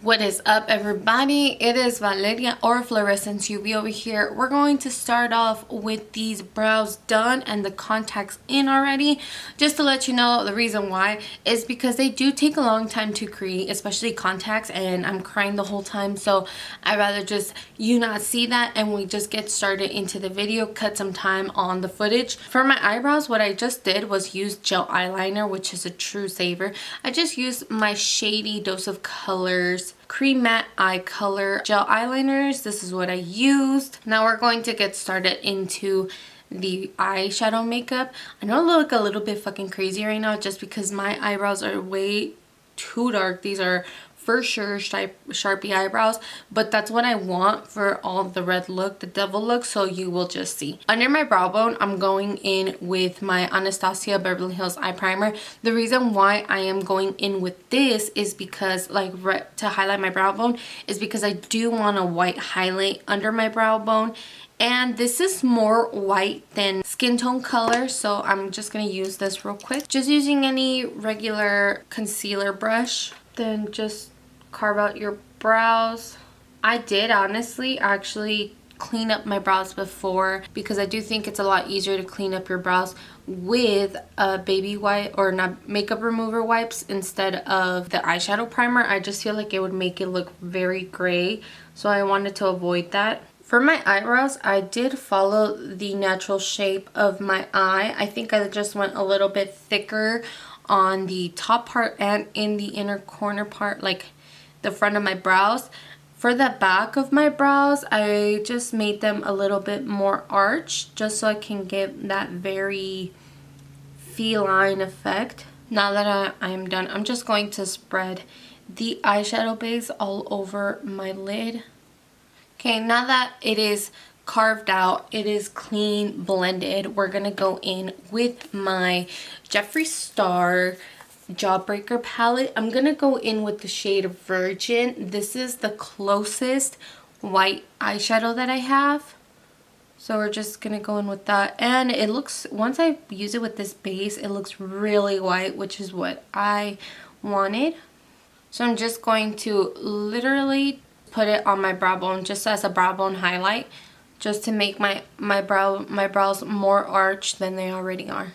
What is up, everybody? It is Valeria or Fluorescence UV over here. We're going to start off with these brows done and the contacts in already. Just to let you know, the reason why is because they do take a long time to create, especially contacts, and I'm crying the whole time, so I'd rather just you not see that and we just get started into the video, cut some time on the footage. For my eyebrows, what I just did was use gel eyeliner, which is a true saver. I just used my Shady Dose of Colors Cream Matte Eye Color gel eyeliners. This is what I used. Now we're going to get started into the eyeshadow makeup. I know I look a little bit fucking crazy right now just because my eyebrows are way too dark. These are for sure Sharpie eyebrows, but that's what I want for all the red look, the devil look, so you will just see. Under my brow bone, I'm going in with my Anastasia Beverly Hills eye primer. The reason why I am going in with this is because, like, to highlight my brow bone, is because I do want a white highlight under my brow bone, and this is more white than skin tone color, so I'm just gonna use this real quick. Just using any regular concealer brush, then just carve out your brows. I did honestly actually clean up my brows before, because I do think it's a lot easier to clean up your brows with a baby wipe or not makeup remover wipes instead of the eyeshadow primer. I just feel like it would make it look very gray, so I wanted to avoid that. For my eyebrows, I did follow the natural shape of my eye. I think I just went a little bit thicker on the top part and in the inner corner part, like the front of my brows. For the back of my brows, I just made them a little bit more arched just so I can give that very feline effect. Now that I am done, I'm just going to spread the eyeshadow base all over my lid. Okay, now that it is carved out, it is clean blended, we're gonna go in with my Jeffree Star Jawbreaker palette. I'm gonna go in with the shade Virgin. This is the closest white eyeshadow that I have, so we're just gonna go in with that. And it looks, once I use it with this base, it looks really white, which is what I wanted. So I'm just going to literally put it on my brow bone just as a brow bone highlight, just to make my brows more arched than they already are.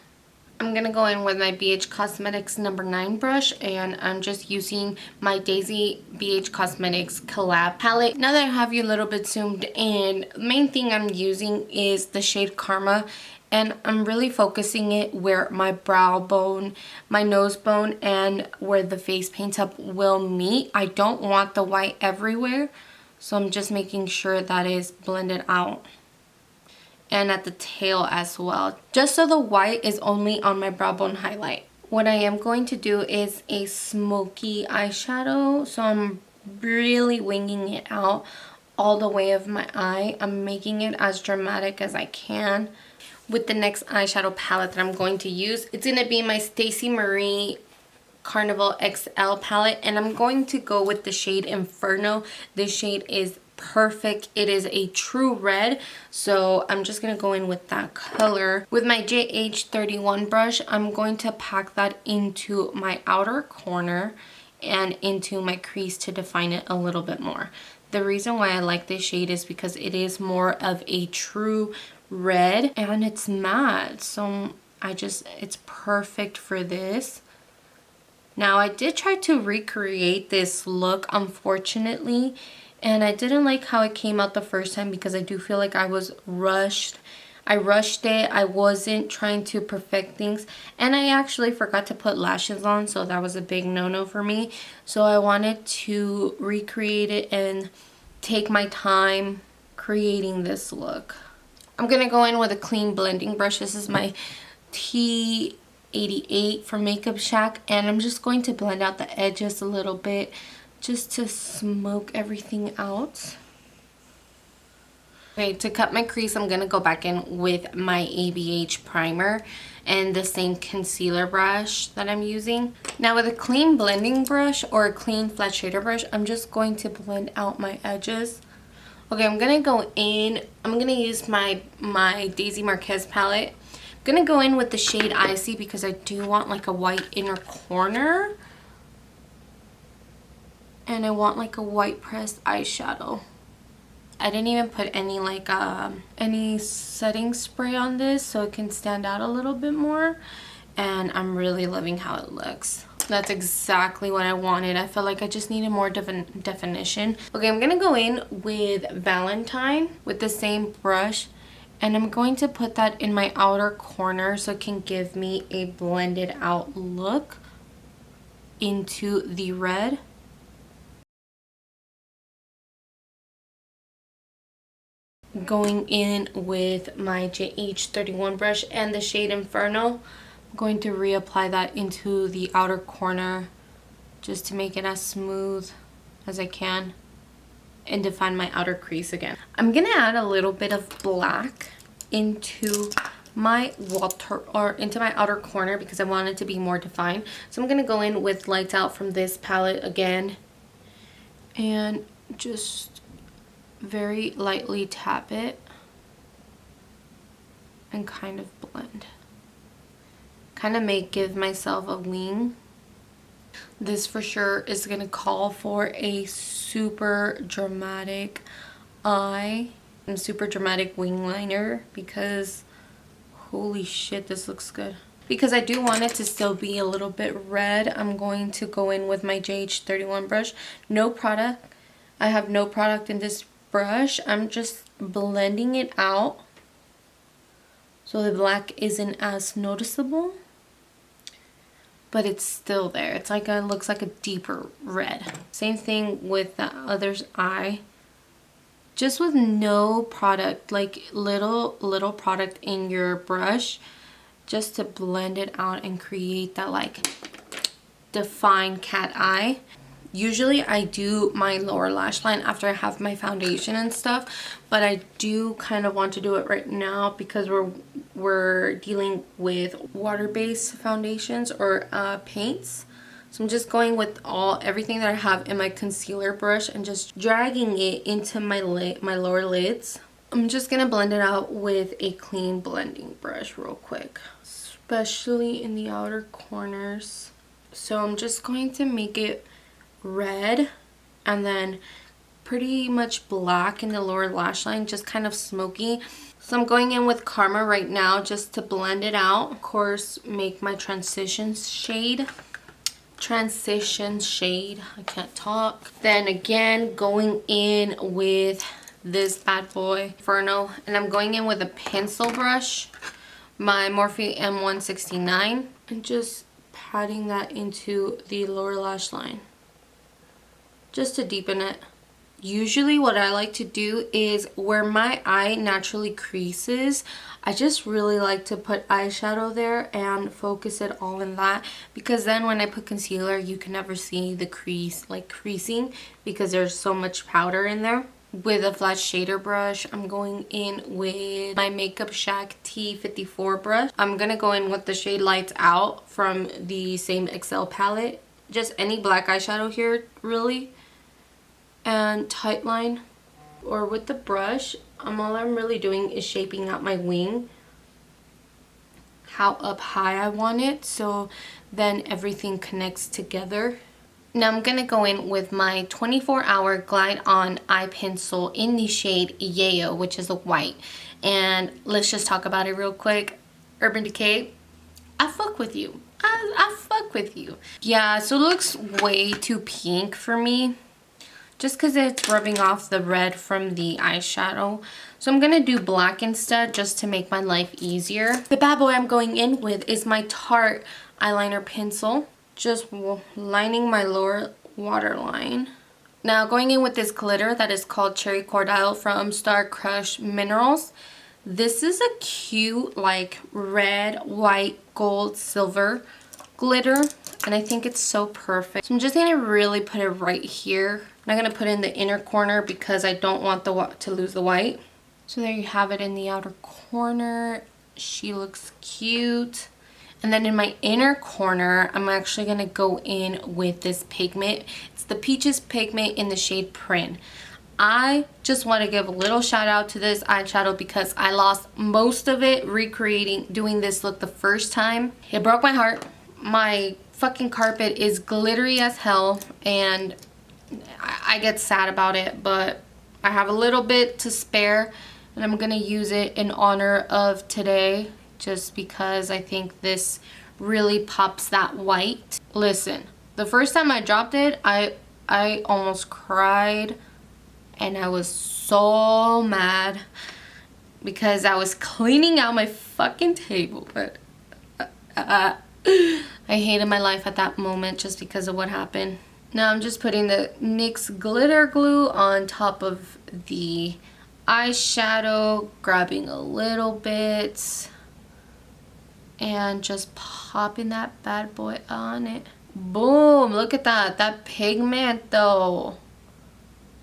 I'm gonna go in with my BH Cosmetics number 9 brush, and I'm just using my Daisy BH Cosmetics collab palette. Now that I have you a little bit zoomed in, the main thing I'm using is the shade Karma, and I'm really focusing it where my brow bone, my nose bone, and where the face paint up will meet. I don't want the white everywhere, so I'm just making sure that is blended out. And at the tail as well, just so the white is only on my brow bone highlight. What I am going to do is a smoky eyeshadow, so I'm really winging it out all the way of my eye. I'm making it as dramatic as I can. With the next eyeshadow palette that I'm going to use, it's going to be my Stacey Marie Carnival XL palette, and I'm going to go with the shade Inferno. This shade is perfect. It is a true red, so I'm just going to go in with that color. With my JH31 brush, I'm going to pack that into my outer corner and into my crease to define it a little bit more. The reason why I like this shade is because it is more of a true red and it's matte, so it's perfect for this. Now, I did try to recreate this look, unfortunately, and I didn't like how it came out the first time because I do feel like I was rushed. I rushed it. I wasn't trying to perfect things, and I actually forgot to put lashes on, so that was a big no-no for me. So I wanted to recreate it and take my time creating this look. I'm going to go in with a clean blending brush. This is my T88 from Makeup Shack, and I'm just going to blend out the edges a little bit just to smoke everything out. Okay, to cut my crease, I'm going to go back in with my ABH primer and the same concealer brush that I'm using. Now with a clean blending brush or a clean flat shader brush, I'm just going to blend out my edges. Okay, I'm going to go in, I'm going to use my Daisy Marquez palette. I'm going to go in with the shade Icy because I do want like a white inner corner. And I want like a white pressed eyeshadow. I didn't even put any like any setting spray on this so it can stand out a little bit more, and I'm really loving how it looks. That's exactly what I wanted. I felt like I just needed more definition. Okay, I'm gonna go in with Valentine with the same brush, and I'm going to put that in my outer corner so it can give me a blended out look into the red. Going in with my JH31 brush and the shade Inferno, I'm going to reapply that into the outer corner just to make it as smooth as I can and define my outer crease again. I'm gonna add a little bit of black into my into my outer corner because I want it to be more defined. So I'm gonna go in with Lights Out from this palette again and just very lightly tap it and kind of blend. Kind of give myself a wing. This for sure is gonna call for a super dramatic eye and super dramatic wing liner because holy shit, this looks good. Because I do want it to still be a little bit red, I'm going to go in with my JH31 brush. No product. I have no product in this brush. I'm just blending it out so the black isn't as noticeable, but it's still there. It's like it looks like a deeper red. Same thing with the other's eye, just with no product, like little product in your brush, just to blend it out and create that like defined cat eye. Usually I do my lower lash line after I have my foundation and stuff, but I do kind of want to do it right now because we're dealing with water-based foundations or paints. So I'm just going with everything that I have in my concealer brush and just dragging it into my lower lids. I'm just gonna blend it out with a clean blending brush real quick, especially in the outer corners. So I'm just going to make it red and then pretty much black in the lower lash line, just kind of smoky. So I'm going in with Karma right now just to blend it out. Of course, make my transition shade. I can't talk. Then again, going in with this bad boy, Inferno, and I'm going in with a pencil brush, my Morphe M169, and just patting that into the lower lash line just to deepen it. Usually what I like to do is where my eye naturally creases, I just really like to put eyeshadow there and focus it all in that, because then when I put concealer you can never see the crease like creasing because there's so much powder in there. With a flat shader brush, I'm going in with my Makeup Shack T54 brush. I'm gonna go in with the shade Lights Out from the same XL palette. Just any black eyeshadow here really, and tight line, or with the brush, all I'm really doing is shaping out my wing, how up high I want it, so then everything connects together. Now I'm gonna go in with my 24-hour Glide On eye pencil in the shade Yayo, which is a white, and let's just talk about it real quick. Urban Decay, I fuck with you. I fuck with you. Yeah, so it looks way too pink for me, just because it's rubbing off the red from the eyeshadow. So I'm going to do black instead just to make my life easier. The bad boy I'm going in with is my Tarte eyeliner pencil. Just lining my lower waterline. Now going in with this glitter that is called Cherry Cordial from Star Crush Minerals. This is a cute like red, white, gold, silver glitter, and I think it's so perfect. So I'm just gonna really put it right here. I'm not gonna put it in the inner corner because I don't want to lose the white. So there you have it in the outer corner. She looks cute. And then in my inner corner, I'm actually gonna go in with this pigment. It's the Peaches pigment in the shade Print. I just want to give a little shout out to this eyeshadow because I lost most of it doing this look the first time. It broke my heart. My fucking carpet is glittery as hell and I get sad about it, but I have a little bit to spare and I'm gonna use it in honor of today, just because I think this really pops that white. Listen, the first time I dropped it, I almost cried and I was so mad because I was cleaning out my fucking table, but I hated my life at that moment just because of what happened. Now I'm just putting the NYX glitter glue on top of the eyeshadow, grabbing a little bit and just popping that bad boy on it. Boom, look at that. That pigment though.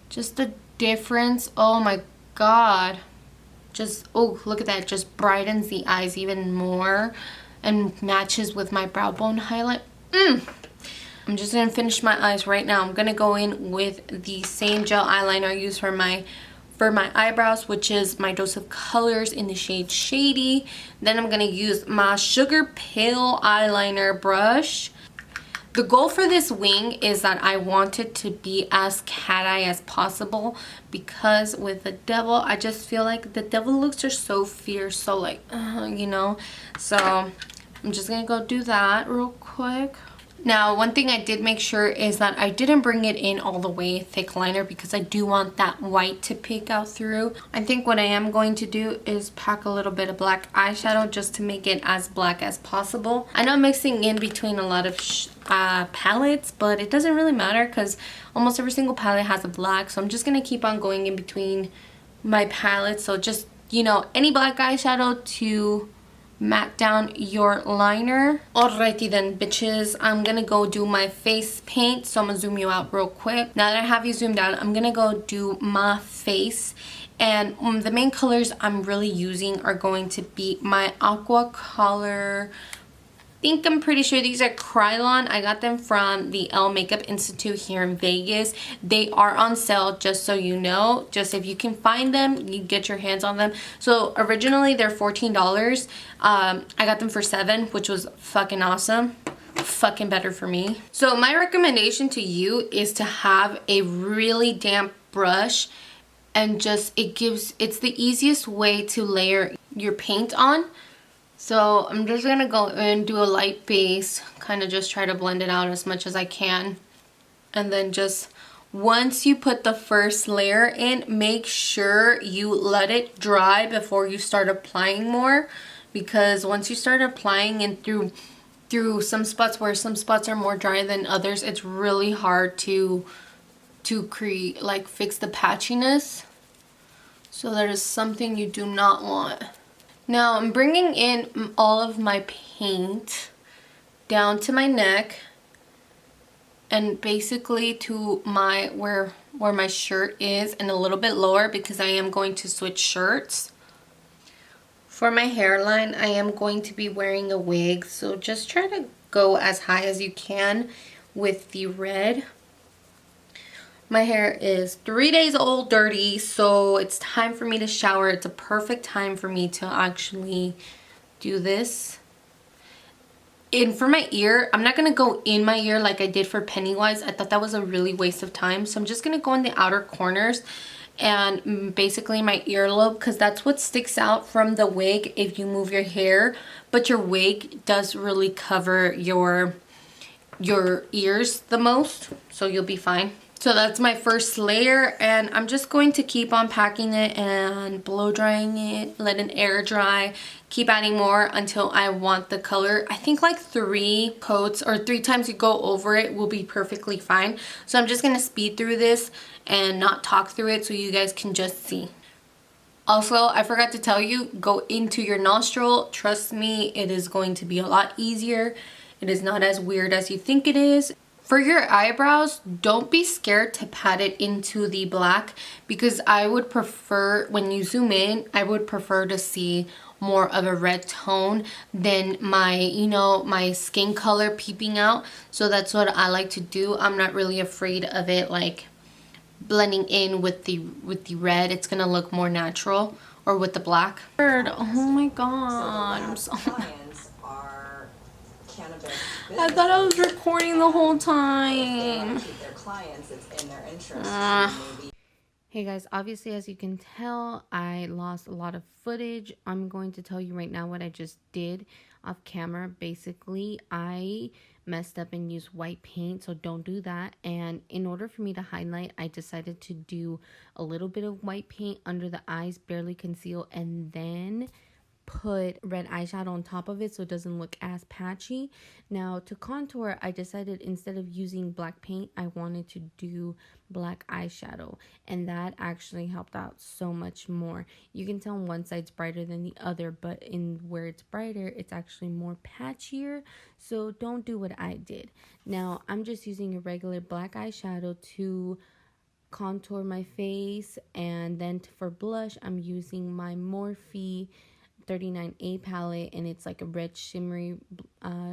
Just the difference. Oh my god. Just, oh, look at that. Just brightens the eyes even more and matches with my brow bone highlight. I'm just gonna finish my eyes right now. I'm gonna go in with the same gel eyeliner I use for my eyebrows, which is my Dose of Colors in the shade Shady. Then I'm gonna use my Sugar Pale eyeliner brush. The goal for this wing is that I want it to be as cat eye as possible, because with the devil, I just feel like the devil looks are so fierce, so like, you know. So I'm just gonna go do that real quick. Now, one thing I did make sure is that I didn't bring it in all the way thick liner because I do want that white to peek out through. I think what I am going to do is pack a little bit of black eyeshadow just to make it as black as possible. I know I'm mixing in between a lot of palettes, but it doesn't really matter because almost every single palette has a black. So I'm just going to keep on going in between my palettes. So just, you know, any black eyeshadow to matte down your liner. Alrighty then, bitches, I'm gonna go do my face paint. So I'm gonna zoom you out real quick. Now that I have you zoomed out, I'm gonna go do my face. And the main colors I'm really using are going to be my aqua color. I'm pretty sure these are Krylon. I got them from the Elle Makeup Institute here in Vegas. They are on sale, just so you know. Just if you can find them, you get your hands on them. So originally they're $14. I got them for $7, which was fucking awesome. Fucking better for me. So my recommendation to you is to have a really damp brush, and just it's the easiest way to layer your paint on. So I'm just going to go and do a light base, kind of just try to blend it out as much as I can. And then just once you put the first layer in, make sure you let it dry before you start applying more. Because once you start applying and through some spots where some spots are more dry than others, it's really hard to create, like, fix the patchiness. So that is something you do not want. Now I'm bringing in all of my paint down to my neck and basically to my where my shirt is, and a little bit lower because I am going to switch shirts. For my hairline, I am going to be wearing a wig, so just try to go as high as you can with the red. My hair is 3 days old dirty, so it's time for me to shower. It's a perfect time for me to actually do this. And for my ear, I'm not going to go in my ear like I did for Pennywise. I thought that was a really waste of time. So I'm just going to go in the outer corners and basically my earlobe, because that's what sticks out from the wig if you move your hair. But your wig does really cover your ears the most, so you'll be fine. So that's my first layer, and I'm just going to keep on packing it and blow drying it, letting air dry, keep adding more until I want the color. I think like 3 coats or 3 times you go over it will be perfectly fine. So I'm just going to speed through this and not talk through it so you guys can just see. Also, I forgot to tell you, go into your nostril. Trust me, it is going to be a lot easier. It is not as weird as you think it is. For your eyebrows, don't be scared to pat it into the black, because I would prefer, when you zoom in, I would prefer to see more of a red tone than my, you know, my skin color peeping out. So that's what I like to do. I'm not really afraid of it like blending in with the red. It's gonna look more natural, or with the black. Oh my god, I'm so are cannabis I thought I was recording the whole time. Hey guys, obviously as you can tell, I lost a lot of footage. I'm going to tell you right now what I just did off camera. Basically, I messed up and used white paint, so don't do that. And in order for me to highlight, I decided to do a little bit of white paint under the eyes, barely conceal, and then put red eyeshadow on top of it so it doesn't look as patchy. Now to contour, I decided instead of using black paint, I wanted to do black eyeshadow, and that actually helped out so much more. You can tell one side's brighter than the other, but in where it's brighter, it's actually more patchier, so don't do what I did. Now I'm just using a regular black eyeshadow to contour my face, and then for blush, I'm using my Morphe 39A palette, and it's like a red shimmery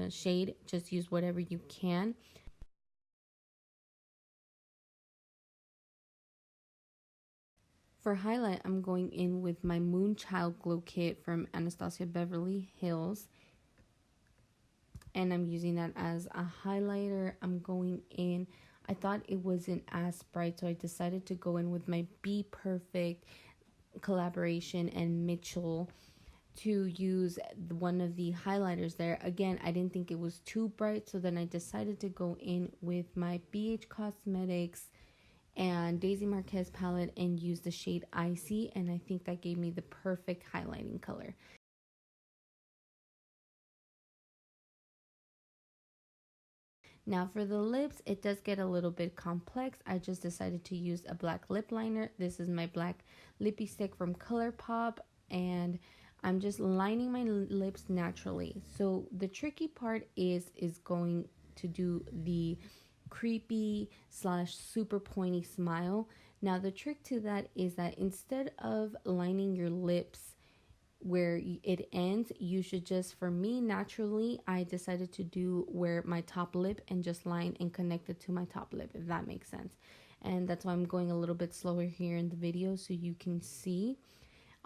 shade. Just use whatever you can. For highlight, I'm going in with my Moonchild Glow Kit from Anastasia Beverly Hills, and I'm using that as a highlighter. I'm going in, I thought it wasn't as bright, so I decided to go in with my Be Perfect collaboration and Mitchell to use one of the highlighters there. Again, I didn't think it was too bright, so then I decided to go in with my BH Cosmetics and Daisy Marquez palette and use the shade Icy, and I think that gave me the perfect highlighting color. Now for the lips, it does get a little bit complex. I just decided to use a black lip liner. This is my black lippy stick from ColourPop, and I'm just lining my lips naturally. So the tricky part is going to do the creepy slash super pointy smile. Now the trick to that is that instead of lining your lips where it ends, you should just, for me naturally, I decided to do where my top lip and just line and connect it to my top lip, if that makes sense. And that's why I'm going a little bit slower here in the video so you can see.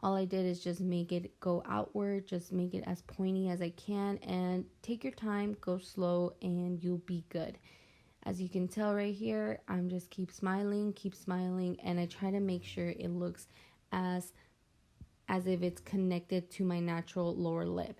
All I did is just make it go outward, just make it as pointy as I can, and take your time, go slow, and you'll be good. As you can tell right here, I'm just keep smiling, and I try to make sure it looks as if it's connected to my natural lower lip.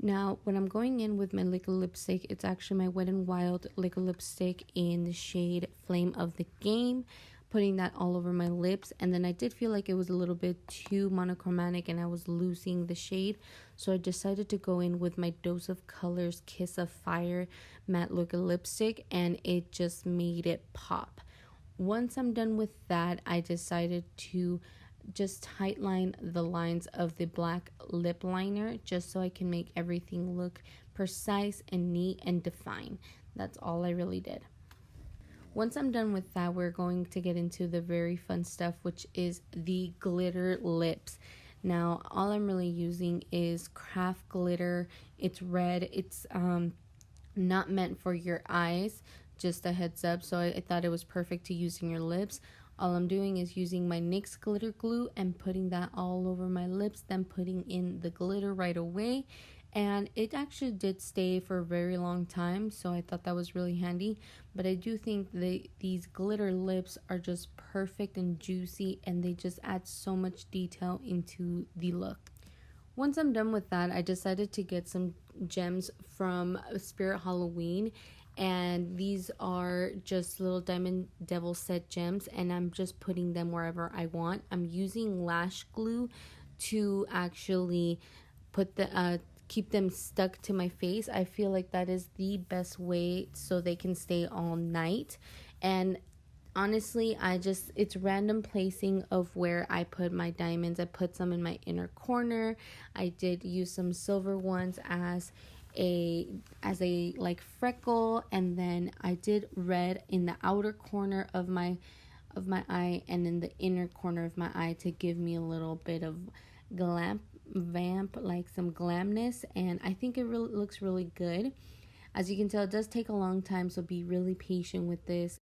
Now, when I'm going in with my liquid lipstick, it's actually my Wet n Wild liquid lipstick in the shade Flame of the Game, putting that all over my lips. And then I did feel like it was a little bit too monochromatic and I was losing the shade, so I decided to go in with my Dose of Colors Kiss of Fire matte liquid lipstick, and it just made it pop. Once I'm done with that, I decided to just tightline the lines of the black lip liner just so I can make everything look precise and neat and defined. That's all I really did. Once I'm done with that, we're going to get into the very fun stuff, which is the glitter lips. Now, all I'm really using is craft glitter. It's red. It's not meant for your eyes, just a heads up. So I thought it was perfect to use in your lips. All I'm doing is using my NYX glitter glue and putting that all over my lips, then putting in the glitter right away. And it actually did stay for a very long time, so I thought that was really handy. But I do think these glitter lips are just perfect and juicy, and they just add so much detail into the look. Once I'm done with that, I decided to get some gems from Spirit Halloween, and these are just little diamond devil set gems, and I'm just putting them wherever I want. I'm using lash glue to actually put the keep them stuck to my face. I feel like that is the best way so they can stay all night. And honestly, it's random placing of where I put my diamonds. I put some in my inner corner. I did use some silver ones as a like freckle, and then I did red in the outer corner of my eye and in the inner corner of my eye to give me a little bit of vamp, like some glamness, and I think it really looks really good. As you can tell, it does take a long time, so be really patient with this.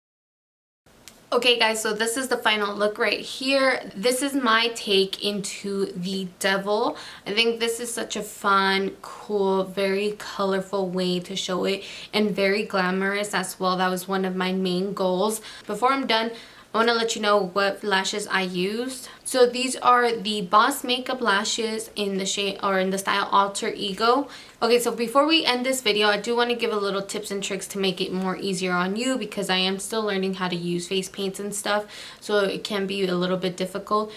Okay guys, so this is the final look right here. This is my take into the devil. I think this is such a fun, cool, very colorful way to show it, and very glamorous as well. That was one of my main goals. Before I'm done, I want to let you know what lashes I used. So these are the Boss Makeup lashes in the shade, or in the style Alter Ego. Okay, so before we end this video, I do want to give a little tips and tricks to make it more easier on you, because I am still learning how to use face paints and stuff, so it can be a little bit difficult.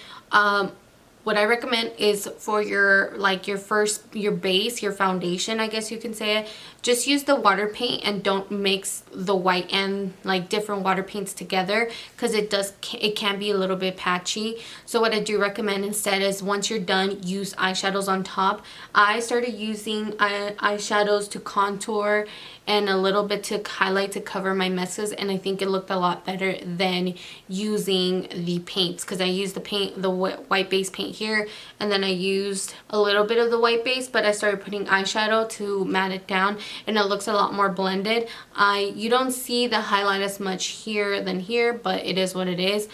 What I recommend is for your your base, your foundation, I guess you can say it, just use the water paint and don't mix the white and like different water paints together, because it can be a little bit patchy. So what I do recommend instead is once you're done, use eyeshadows on top. I started using eyeshadows to contour and a little bit to highlight to cover my messes, and I think it looked a lot better than using the paints, because I used the white base paint here, and then I used a little bit of the white base, but I started putting eyeshadow to matte it down, and it looks a lot more blended. You don't see the highlight as much here than here, but it is what it is.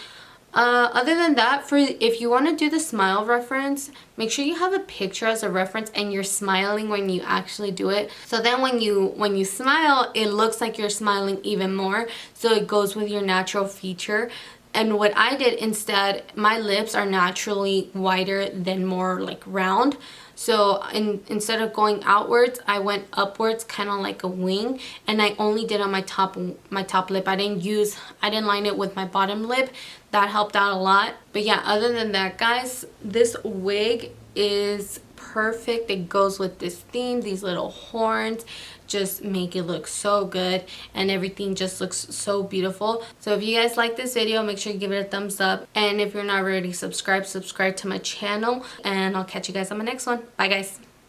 Other than that, if you want to do the smile reference, make sure you have a picture as a reference and you're smiling when you actually do it. So then when you smile, it looks like you're smiling even more. So it goes with your natural feature. And what I did instead, my lips are naturally wider than more like round. So instead of going outwards, I went upwards, kind of like a wing, and I only did on my top lip. I didn't line it with my bottom lip. That helped out a lot. But yeah, other than that, guys, this wig is perfect. It goes with this theme. These little horns just make it look so good, and everything just looks so beautiful. So if you guys like this video, make sure you give it a thumbs up, and if you're not already subscribed, subscribe to my channel, and I'll catch you guys on my next one. Bye guys.